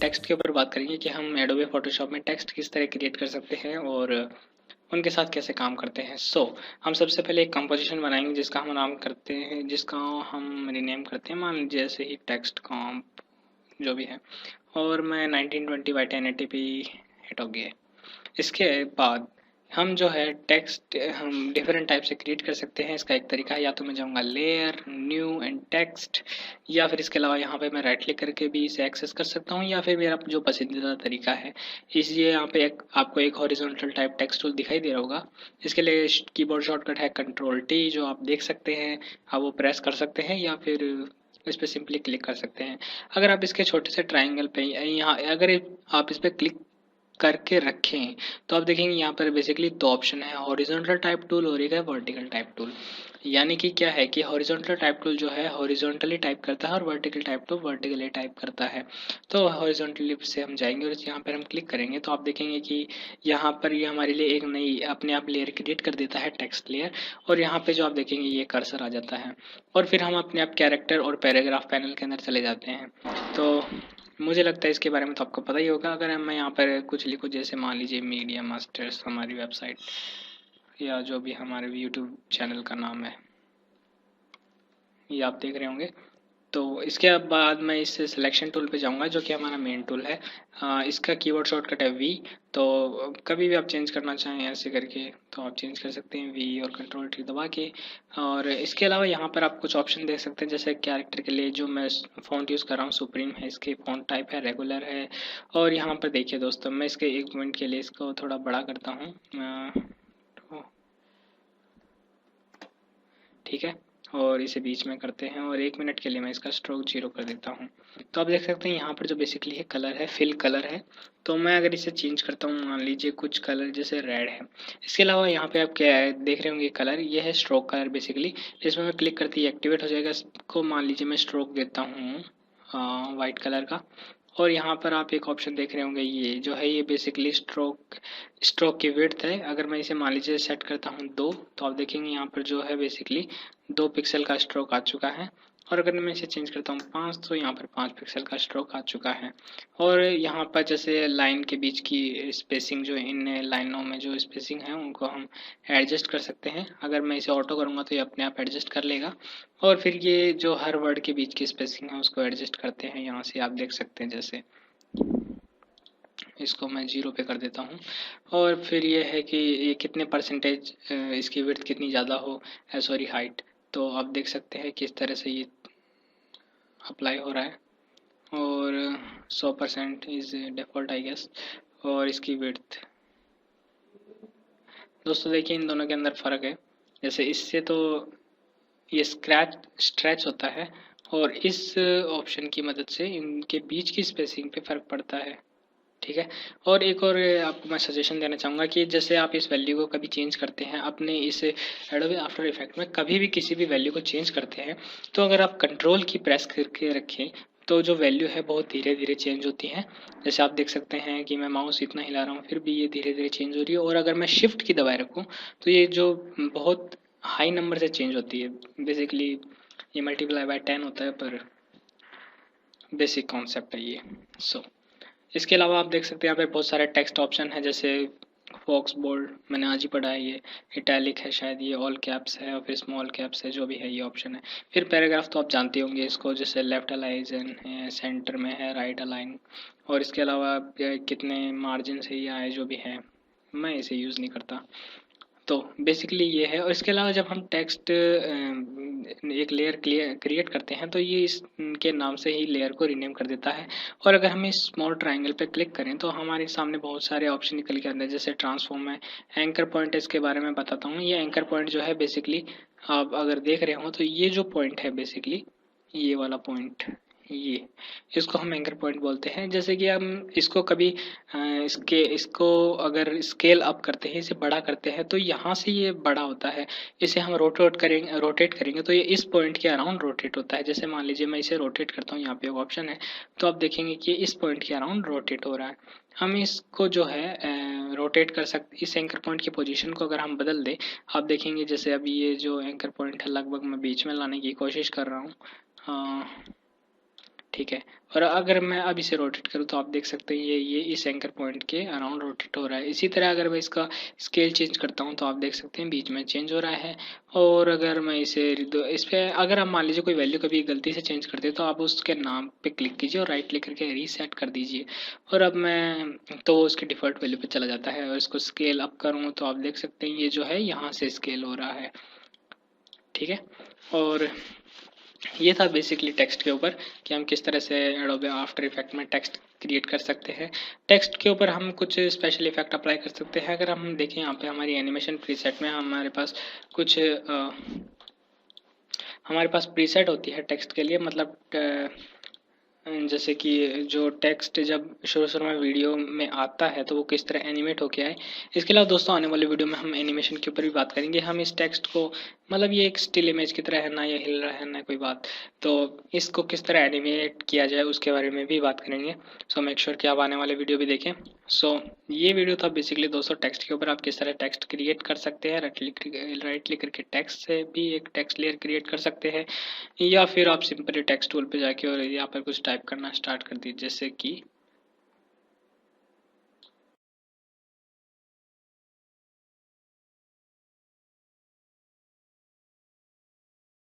Text के ऊपर बात करेंगे कि हम एडोबे फोटोशॉप में टेक्स्ट किस तरह क्रिएट कर सकते हैं और उनके साथ कैसे काम करते हैं। हम सबसे पहले एक कंपोजिशन बनाएंगे जिसका हम नाम करते हैं, जिसका हम रिनेम करते हैं, मान लीजिए जैसे ही टेक्स्ट कॉम्प जो भी है, और मैं 1920 बाई 1080p हिट हो गया। इसके बाद हम जो है टेक्स्ट हम डिफरेंट टाइप से क्रिएट कर सकते हैं। इसका एक तरीका है, या तो मैं जाऊंगा लेयर, न्यू एंड टेक्स्ट, या फिर इसके अलावा यहाँ पे मैं राइट क्लिक करके भी इसे एक्सेस कर सकता हूँ, या फिर मेरा जो पसंदीदा तरीका है, इसलिए यहाँ पे आपको एक हॉरिजॉन्टल टाइप टेक्स्ट टूल दिखाई दे रहा होगा। इसके लिए कीबोर्ड शॉर्टकट है Ctrl+T, जो आप देख सकते हैं, आप वो प्रेस कर सकते हैं या फिर इस पर सिंपली क्लिक कर सकते हैं। अगर आप इसके छोटे से ट्राइंगल पे यहाँ अगर आप इस पर क्लिक करके रखें तो आप देखेंगे यहाँ पर बेसिकली दो ऑप्शन है, हॉरिजॉन्टल टाइप टूल और एक है वर्टिकल टाइप टूल। यानी कि क्या है कि हॉरिजॉन्टल टाइप टूल जो है हॉरिजॉन्टली टाइप करता है और vertical type tool vertically type करता है। तो हॉरिजॉन्टली से हम जाएंगे और यहाँ पर हम क्लिक करेंगे तो आप देखेंगे कि यहाँ पर ये हमारे लिए एक नई अपने आप लेयर क्रिएट कर देता है, टेक्स्ट लेयर, और यहाँ पे जो आप देखेंगे ये कर्सर आ जाता है और फिर हम अपने आप कैरेक्टर और पैराग्राफ पैनल के अंदर चले जाते हैं। तो मुझे लगता है इसके बारे में तो आपको पता ही होगा। अगर मैं यहाँ पर कुछ लिखूँ, जैसे मान लीजिए मीडिया मास्टर्स हमारी वेबसाइट, या जो भी हमारे यूट्यूब चैनल का नाम है, ये आप देख रहे होंगे। तो इसके बाद मैं इस सिलेक्शन टूल पे जाऊंगा जो कि हमारा मेन टूल है। इसका कीवर्ड शॉर्टकट है V। तो कभी भी आप चेंज करना चाहें ऐसे करके तो आप चेंज कर सकते हैं V और Ctrl+T दबा के। और इसके अलावा यहाँ पर आप कुछ ऑप्शन देख सकते हैं, जैसे कैरेक्टर के लिए जो मैं फ़ॉन्ट यूज़ कर रहा हूँ सुप्रीम है, इसके फ़ॉन्ट टाइप है रेगुलर है। और यहाँ पर देखिए दोस्तों, मैं इसके एक मिनट के लिए इसको थोड़ा बड़ा करता हूँ, ठीक है, और इसे बीच में करते हैं और एक मिनट के लिए मैं इसका स्ट्रोक 0 कर देता हूँ। तो आप देख सकते हैं यहाँ पर जो बेसिकली है कलर है, फिल कलर है। तो मैं अगर इसे चेंज करता हूँ, मान लीजिए कुछ कलर जैसे रेड है। इसके अलावा यहाँ पे आप क्या है देख रहे होंगे कलर, ये है स्ट्रोक कलर बेसिकली। इसमें मैं क्लिक करते ही एक्टिवेट हो जाएगा। इसको मान लीजिए मैं स्ट्रोक देता हूँ वाइट कलर का। और यहाँ पर आप एक ऑप्शन देख रहे होंगे, ये जो है ये बेसिकली स्ट्रोक की विड्थ है। अगर मैं इसे मान लीजिए सेट करता हूँ 2, तो आप देखेंगे यहाँ पर जो है बेसिकली 2 पिक्सल का स्ट्रोक आ चुका है। और अगर मैं इसे चेंज करता हूँ 5, तो यहाँ पर 5 पिक्सल का स्ट्रोक आ चुका है। और यहाँ पर जैसे लाइन के बीच की स्पेसिंग, जो इन लाइनों में जो स्पेसिंग है उनको हम एडजस्ट कर सकते हैं। अगर मैं इसे ऑटो करूँगा तो ये अपने आप एडजस्ट कर लेगा। और फिर ये जो हर वर्ड के बीच की स्पेसिंग है उसको एडजस्ट करते हैं, यहाँ से आप देख सकते हैं। जैसे इसको मैं 0 पे कर देता हूँ। और फिर ये है कि ये कितने परसेंटेज इसकी विड्थ कितनी ज़्यादा हो, सॉरी हाइट, तो आप देख सकते हैं किस तरह से ये अप्लाई हो रहा है। और 100% इज़ डिफ़ॉल्ट आई गेस। और इसकी विड्थ दोस्तों देखिए इन दोनों के अंदर फ़र्क है। जैसे इससे तो ये स्ट्रेच होता है और इस ऑप्शन की मदद से इनके बीच की स्पेसिंग पे फ़र्क पड़ता है, ठीक है। और एक और आपको मैं सजेशन देना चाहूँगा कि जैसे आप इस वैल्यू को कभी चेंज करते हैं अपने इस एडोबे आफ्टर इफेक्ट में, कभी भी किसी भी वैल्यू को चेंज करते हैं, तो अगर आप कंट्रोल की प्रेस करके रखें तो जो वैल्यू है बहुत धीरे धीरे चेंज होती है। जैसे आप देख सकते हैं कि मैं माउस इतना हिला रहा हूँ फिर भी ये धीरे धीरे चेंज हो रही है। और अगर मैं शिफ्ट की दबाए रखूँ तो ये जो बहुत हाई नंबर से चेंज होती है। बेसिकली ये मल्टीप्लाई बाय 10 होता है, पर बेसिक कॉन्सेप्ट है ये। इसके अलावा आप देख सकते हैं यहाँ पे बहुत सारे टेक्स्ट ऑप्शन है, जैसे फॉक्स बोल्ड मैंने आज ही पढ़ा है, ये इटैलिक है शायद, ये ऑल कैप्स है और फिर स्मॉल कैप्स है, जो भी है ये ऑप्शन है। फिर पैराग्राफ तो आप जानते होंगे इसको, जैसे लेफ्ट अलाइन है, सेंटर में है, राइट अलाइन, और इसके अलावा कितने मार्जिन से ये आए जो भी है, मैं इसे यूज़ नहीं करता। तो बेसिकली ये है। और इसके अलावा जब हम टेक्स्ट एक लेयर क्रिएट करते हैं तो ये इसके नाम से ही लेयर को रीनेम कर देता है। और अगर हम इस स्मॉल ट्रायंगल पे क्लिक करें तो हमारे सामने बहुत सारे ऑप्शन निकल के आते हैं, जैसे ट्रांसफॉर्म है, एंकर पॉइंट, इसके बारे में बताता हूँ। ये एंकर पॉइंट जो है बेसिकली आप अगर देख रहे हो तो ये जो पॉइंट है बेसिकली ये वाला पॉइंट, ये इसको हम एंकर पॉइंट बोलते हैं। जैसे कि हम इसको कभी इसको अगर स्केल अप करते हैं, इसे बड़ा करते हैं, तो यहाँ से ये बड़ा होता है। इसे हम रोटेट करेंगे तो ये इस पॉइंट के अराउंड रोटेट होता है। जैसे मान लीजिए मैं इसे रोटेट करता हूँ, यहाँ पे एक ऑप्शन है, तो आप देखेंगे कि इस पॉइंट के अराउंड रोटेट हो रहा है। हम इसको जो है रोटेट कर सकते, इस एंकर पॉइंट की पोजीशन को अगर हम बदल दें, आप देखेंगे जैसे अभी ये जो एंकर पॉइंट है लगभग मैं बीच में लाने की कोशिश कर रहा हूँ। ठीक है। और अगर मैं अब इसे रोटेट करूँ तो आप देख सकते हैं ये इस एंकर पॉइंट के अराउंड रोटेट हो रहा है। इसी तरह अगर मैं इसका स्केल चेंज करता हूँ तो आप देख सकते हैं बीच में चेंज हो रहा है। और अगर मैं इस पर अगर आप मान लीजिए कोई वैल्यू कभी गलती से चेंज करते हैं तो आप उसके नाम पे क्लिक कीजिए और राइट क्लिक करके रीसेट कर दीजिए। और अब मैं तो वो उसके डिफ़ॉल्ट वैल्यू पे चला जाता है। और इसको स्केल अप करूँ तो आप देख सकते हैं ये जो है यहाँ से स्केल हो रहा है। ठीक है। और ये था बेसिकली टेक्स्ट के ऊपर कि हम किस तरह से एडोबे आफ्टर इफेक्ट में टेक्स्ट क्रिएट कर सकते हैं। टेक्स्ट के ऊपर हम कुछ स्पेशल इफेक्ट अप्लाई कर सकते हैं। अगर हम देखें यहाँ पे हमारी एनिमेशन प्रीसेट में हमारे पास कुछ हमारे पास प्रीसेट होती है टेक्स्ट के लिए, मतलब जैसे कि जो टेक्स्ट जब शुरू शुरू में वीडियो में आता है तो वो किस तरह एनिमेट होके आए। इसके अलावा दोस्तों आने वाले वीडियो में हम एनिमेशन के ऊपर भी बात करेंगे। हम इस टेक्स्ट को, मतलब ये एक स्टिल इमेज की तरह है, ना ये हिल रहा है ना कोई बात, तो इसको किस तरह एनिमेट किया जाए उसके बारे में भी बात करेंगे। सो मेक श्योर कि आप आने वाले वीडियो भी देखें। सो ये वीडियो था बेसिकली दोस्तों टेक्स्ट के ऊपर, आप किस तरह टेक्स्ट क्रिएट कर सकते हैं। राइट क्लिक करके टेक्स्ट से भी एक टेक्स्ट लेयर क्रिएट कर सकते हैं, या फिर आप सिंपली टेक्स्ट टूल पे जाके और यहाँ पर कुछ टाइप करना स्टार्ट कर दीजिए, जैसे कि